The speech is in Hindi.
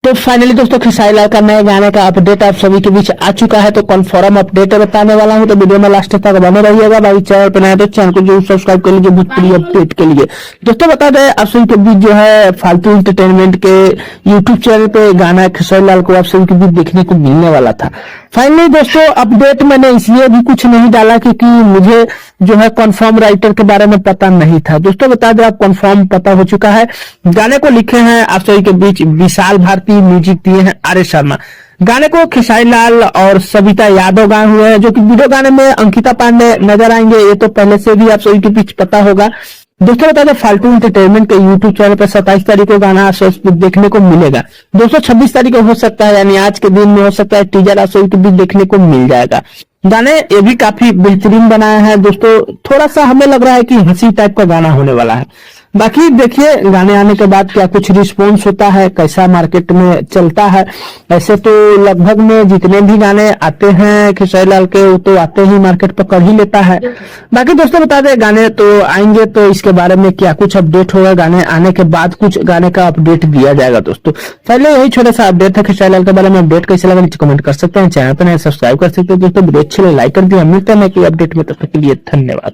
तो फाइनली दोस्तों खेसारी लाल का नए गाने का अपडेट आप सभी के बीच आ चुका है। तो कन्फर्म अपडेट बताने वाला हूं, तो वीडियो में लास्ट तक बने रहिएगा। भाई चैनल पर नया तो चैनल को जरूर सब्सक्राइब कर लीजिए भोजपुरी अपडेट के लिए। दोस्तों बता दें आप सभी के बीच जो है फालतू इंटरटेनमेंट के यूट्यूब चैनल पे गाना खेसारी लाल को आप सभी के बीच देखने को मिलने वाला था। फाइनली दोस्तों अपडेट मैंने इसलिए भी कुछ नहीं डाला क्योंकि मुझे जो है कंफर्म राइटर के बारे में पता नहीं था। दोस्तों बता दें आप कंफर्म पता हो चुका है। गाने को लिखे हैं आप सभी के बीच विशाल भारती, म्यूजिक दिए हैं आर एस शर्मा। गाने को खेसारी लाल और सविता यादव गाए हुए हैं, जो कि वीडियो गाने में अंकिता पांडे नजर आएंगे। ये तो पहले से भी आप सभी के बीच पता होगा। दोस्तों बता दें फालतू इंटरटेनमेंट के यूट्यूब चैनल पर 27 तारीख को गाना देखने को मिलेगा। दोस्तों 26 तारीख को हो सकता है, यानी आज के दिन में हो सकता है टीजर आप सभी के बीच देखने को मिल जाएगा। गाने ये भी काफी बेहतरीन बनाए हैं दोस्तों। थोड़ा सा हमें लग रहा है कि हंसी टाइप का गाना होने वाला है। बाकी देखिए गाने आने के बाद क्या कुछ रिस्पॉन्स होता है, कैसा मार्केट में चलता है। ऐसे तो लगभग में जितने भी गाने आते हैं खेसारी लाल के वो तो आते ही मार्केट पकड़ ही लेता है। बाकी दोस्तों बता दें गाने तो आएंगे, तो इसके बारे में क्या कुछ अपडेट होगा गाने आने के बाद कुछ गाने का अपडेट दिया जाएगा। दोस्तों पहले यही छोटा सा अपडेट था खेसारी लाल के बारे में। अपडेट कैसे लगा नीचे कमेंट कर सकते हैं, चैनल पर नए सब्सक्राइब कर सकते हैं। दोस्तों वीडियो अच्छे लाइक कर दिया। मिलते हैं कि अपडेट में, तब तक के लिए धन्यवाद।